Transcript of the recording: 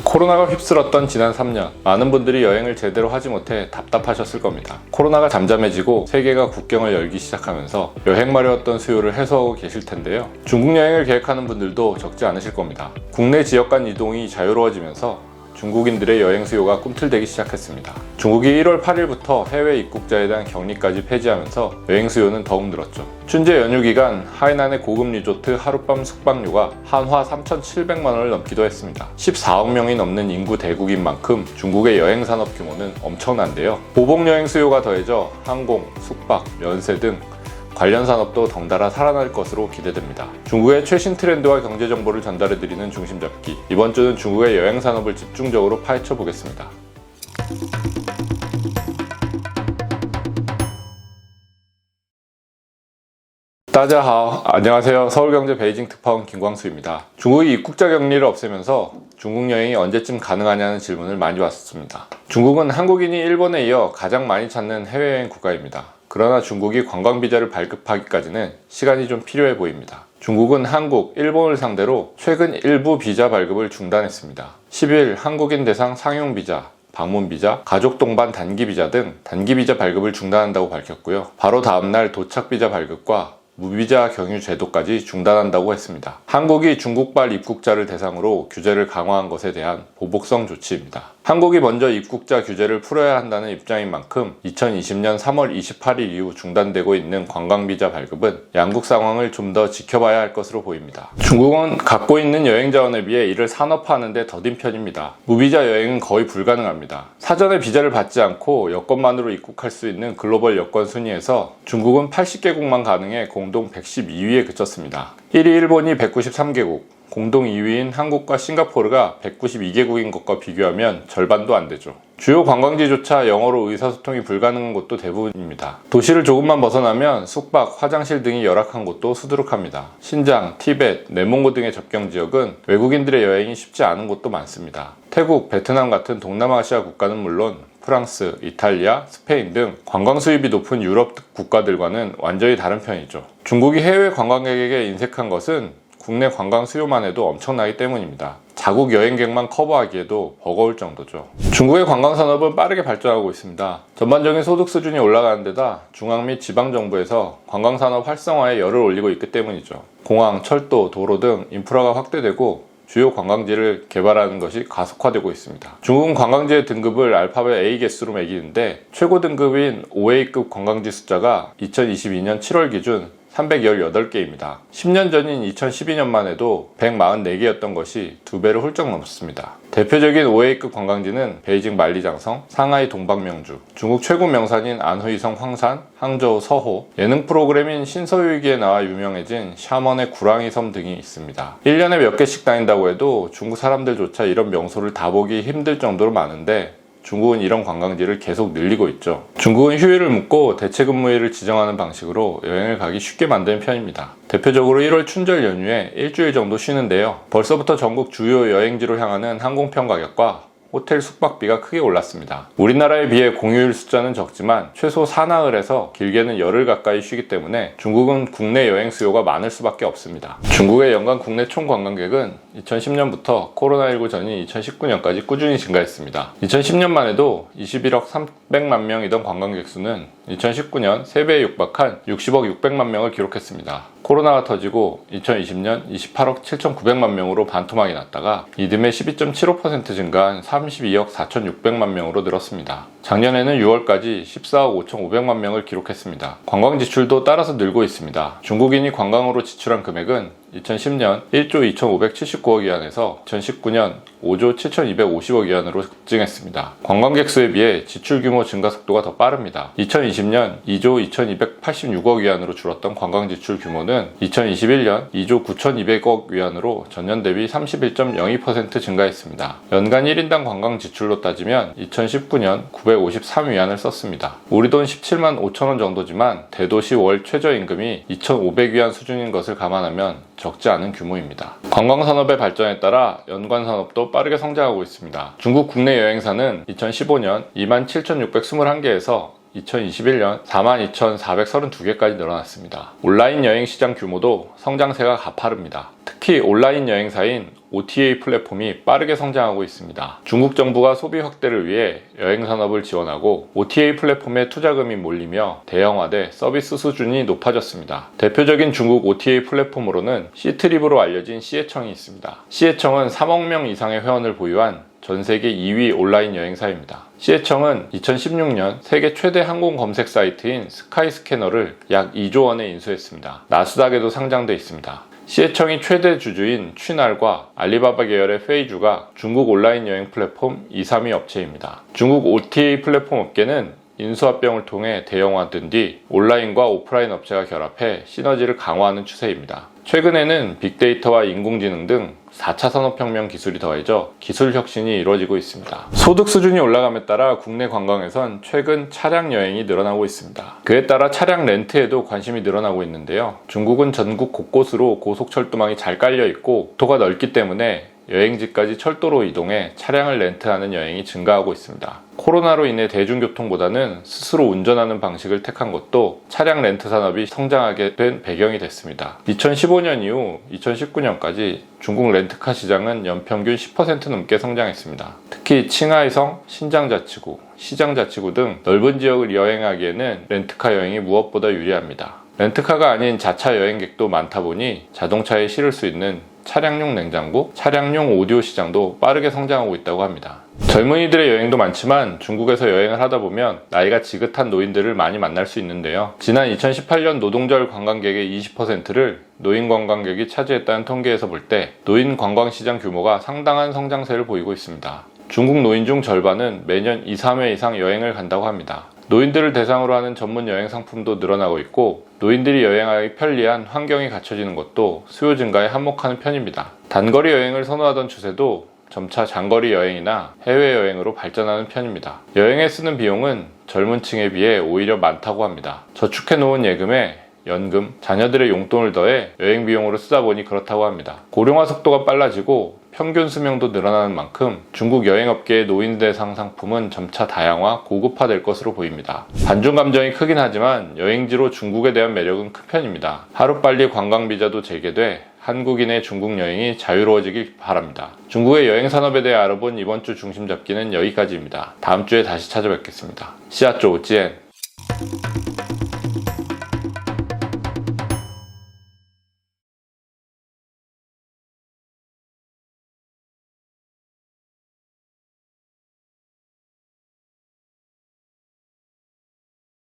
코로나가 휩쓸었던 지난 3년, 많은 분들이 여행을 제대로 하지 못해 답답하셨을 겁니다. 코로나가 잠잠해지고 세계가 국경을 열기 시작하면서 여행 마려웠던 수요를 해소하고 계실 텐데요. 중국 여행을 계획하는 분들도 적지 않으실 겁니다. 국내 지역 간 이동이 자유로워지면서 중국인들의 여행 수요가 꿈틀대기 시작했습니다. 중국이 1월 8일부터 해외 입국자에 대한 격리까지 폐지하면서 여행 수요는 더욱 늘었죠. 춘제 연휴 기간 하이난의 고급 리조트 하룻밤 숙박료가 한화 3,700만원을 넘기도 했습니다. 14억 명이 넘는 인구 대국인 만큼 중국의 여행 산업 규모는 엄청난데요. 보복 여행 수요가 더해져 항공, 숙박, 면세 등 관련 산업도 덩달아 살아날 것으로 기대됩니다. 중국의 최신 트렌드와 경제 정보를 전달해드리는 중심 잡기. 이번 주는 중국의 여행 산업을 집중적으로 파헤쳐 보겠습니다. 따자하오, 안녕하세요. 서울경제 베이징 특파원 김광수입니다. 중국이 입국자 격리를 없애면서 중국 여행이 언제쯤 가능하냐는 질문을 많이 받았습니다. 중국은 한국인이 일본에 이어 가장 많이 찾는 해외여행 국가입니다. 그러나 중국이 관광비자를 발급하기까지는 시간이 좀 필요해 보입니다. 중국은 한국, 일본을 상대로 최근 일부 비자 발급을 중단했습니다. 10일 한국인 대상 상용비자, 방문비자, 가족 동반 단기비자 등 단기비자 발급을 중단한다고 밝혔고요. 바로 다음날 도착비자 발급과 무비자 경유 제도까지 중단한다고 했습니다. 한국이 중국발 입국자를 대상으로 규제를 강화한 것에 대한 보복성 조치입니다. 한국이 먼저 입국자 규제를 풀어야 한다는 입장인 만큼 2020년 3월 28일 이후 중단되고 있는 관광비자 발급은 양국 상황을 좀 더 지켜봐야 할 것으로 보입니다. 중국은 갖고 있는 여행 자원에 비해 이를 산업화하는 데 더딘 편입니다. 무비자 여행은 거의 불가능합니다. 사전에 비자를 받지 않고 여권만으로 입국할 수 있는 글로벌 여권 순위에서 중국은 80개국만 가능해 공동 112위에 그쳤습니다. 1위 일본이 193개국, 공동 2위인 한국과 싱가포르가 192개국인 것과 비교하면 절반도 안 되죠. 주요 관광지조차 영어로 의사소통이 불가능한 곳도 대부분입니다. 도시를 조금만 벗어나면 숙박, 화장실 등이 열악한 곳도 수두룩합니다. 신장, 티벳, 내몽고 등의 접경 지역은 외국인들의 여행이 쉽지 않은 곳도 많습니다. 태국, 베트남 같은 동남아시아 국가는 물론 프랑스, 이탈리아, 스페인 등 관광 수입이 높은 유럽 국가들과는 완전히 다른 편이죠. 중국이 해외 관광객에게 인색한 것은 국내 관광 수요만 해도 엄청나기 때문입니다. 자국 여행객만 커버하기에도 버거울 정도죠. 중국의 관광 산업은 빠르게 발전하고 있습니다. 전반적인 소득 수준이 올라가는 데다 중앙 및 지방 정부에서 관광 산업 활성화에 열을 올리고 있기 때문이죠. 공항, 철도, 도로 등 인프라가 확대되고 주요 관광지를 개발하는 것이 가속화되고 있습니다. 중국은 관광지의 등급을 알파벳 A 개수로 매기는데 최고 등급인 5A급 관광지 숫자가 2022년 7월 기준 318개입니다. 10년 전인 2012년만 해도 144개였던 것이 2배를 훌쩍 넘었습니다. 대표적인 5A급 관광지는 베이징 만리장성, 상하이 동방명주, 중국 최고 명산인 안후이성 황산, 항저우 서호, 예능 프로그램인 신서유기에 나와 유명해진 샤먼의 구랑이 섬 등이 있습니다. 1년에 몇 개씩 다닌다고 해도 중국 사람들조차 이런 명소를 다 보기 힘들 정도로 많은데 중국은 이런 관광지를 계속 늘리고 있죠. 중국은 휴일을 묻고 대체근무일을 지정하는 방식으로 여행을 가기 쉽게 만드는 편입니다. 대표적으로 1월 춘절 연휴에 일주일 정도 쉬는데요. 벌써부터 전국 주요 여행지로 향하는 항공편 가격과 호텔 숙박비가 크게 올랐습니다. 우리나라에 비해 공휴일 숫자는 적지만 최소 사나흘에서 길게는 열흘 가까이 쉬기 때문에 중국은 국내 여행 수요가 많을 수밖에 없습니다. 중국의 연간 국내 총 관광객은 2010년부터 코로나19 전인 2019년까지 꾸준히 증가했습니다. 2010년만 해도 21억 300만 명이던 관광객 수는 2019년 3배에 육박한 60억 600만 명을 기록했습니다. 코로나가 터지고 2020년 28억 7,900만 명으로 반토막이 났다가 이듬해 12.75% 증가한 32억 4,600만 명으로 늘었습니다. 작년에는 6월까지 14억 5,500만 명을 기록했습니다. 관광 지출도 따라서 늘고 있습니다. 중국인이 관광으로 지출한 금액은 2010년 1조 2,579억 위안에서 2019년 5조 7,250억 위안으로 급증했습니다. 관광객 수에 비해 지출 규모 증가 속도가 더 빠릅니다. 2020년 2조 2,286억 위안으로 줄었던 관광 지출 규모는 2021년 2조 9,200억 위안으로 전년 대비 31.02% 증가했습니다. 연간 1인당 관광 지출로 따지면 2019년 953위안을 썼습니다. 우리 돈 17만 5천원 정도지만 대도시 월 최저임금이 2,500위안 수준인 것을 감안하면 적지 않은 규모입니다. 관광산업의 발전에 따라 연관산업도 빠르게 성장하고 있습니다. 중국 국내 여행사는 2015년 27,621개에서 2021년 42,432개까지 늘어났습니다. 온라인 여행 시장 규모도 성장세가 가파릅니다. 특히 온라인 여행사인 OTA 플랫폼이 빠르게 성장하고 있습니다. 중국 정부가 소비 확대를 위해 여행 산업을 지원하고 OTA 플랫폼에 투자금이 몰리며 대형화돼 서비스 수준이 높아졌습니다. 대표적인 중국 OTA 플랫폼으로는 C트립으로 알려진 C해청이 있습니다. C해청은 3억 명 이상의 회원을 보유한 전 세계 2위 온라인 여행사입니다. C해청은 2016년 세계 최대 항공 검색 사이트인 스카이스캐너를 약 2조 원에 인수했습니다. 나스닥에도 상장돼 있습니다. C해청이 최대 주주인 취날과 알리바바 계열의 페이주가 중국 온라인 여행 플랫폼 2, 3위 업체입니다. 중국 OTA 플랫폼 업계는 인수합병을 통해 대형화된 뒤 온라인과 오프라인 업체가 결합해 시너지를 강화하는 추세입니다. 최근에는 빅데이터와 인공지능 등 4차 산업혁명 기술이 더해져 기술 혁신이 이루어지고 있습니다. 소득 수준이 올라감에 따라 국내 관광에선 최근 차량 여행이 늘어나고 있습니다. 그에 따라 차량 렌트에도 관심이 늘어나고 있는데요. 중국은 전국 곳곳으로 고속철도망이 잘 깔려 있고 도가 넓기 때문에 여행지까지 철도로 이동해 차량을 렌트하는 여행이 증가하고 있습니다. 코로나로 인해 대중교통보다는 스스로 운전하는 방식을 택한 것도 차량 렌트 산업이 성장하게 된 배경이 됐습니다. 2015년 이후 2019년까지 중국 렌트카 시장은 연평균 10% 넘게 성장했습니다. 특히 칭하이성, 신장자치구, 시장자치구 등 넓은 지역을 여행하기에는 렌트카 여행이 무엇보다 유리합니다. 렌트카가 아닌 자차 여행객도 많다 보니 자동차에 실을 수 있는 차량용 냉장고, 차량용 오디오 시장도 빠르게 성장하고 있다고 합니다. 젊은이들의 여행도 많지만 중국에서 여행을 하다 보면 나이가 지긋한 노인들을 많이 만날 수 있는데요. 지난 2018년 노동절 관광객의 20%를 노인 관광객이 차지했다는 통계에서 볼 때 노인 관광 시장 규모가 상당한 성장세를 보이고 있습니다. 중국 노인 중 절반은 매년 2, 3회 이상 여행을 간다고 합니다. 노인들을 대상으로 하는 전문 여행 상품도 늘어나고 있고 노인들이 여행하기 편리한 환경이 갖춰지는 것도 수요 증가에 한몫하는 편입니다. 단거리 여행을 선호하던 추세도 점차 장거리 여행이나 해외여행으로 발전하는 편입니다. 여행에 쓰는 비용은 젊은 층에 비해 오히려 많다고 합니다. 저축해놓은 예금에 연금, 자녀들의 용돈을 더해 여행 비용으로 쓰다 보니 그렇다고 합니다. 고령화 속도가 빨라지고 평균 수명도 늘어나는 만큼 중국 여행업계의 노인 대상 상품은 점차 다양화, 고급화될 것으로 보입니다. 반중 감정이 크긴 하지만 여행지로 중국에 대한 매력은 큰 편입니다. 하루빨리 관광비자도 재개돼 한국인의 중국 여행이 자유로워지길 바랍니다. 중국의 여행 산업에 대해 알아본 이번 주 중심 잡기는 여기까지입니다. 다음 주에 다시 찾아뵙겠습니다. 시아쪼 찌엔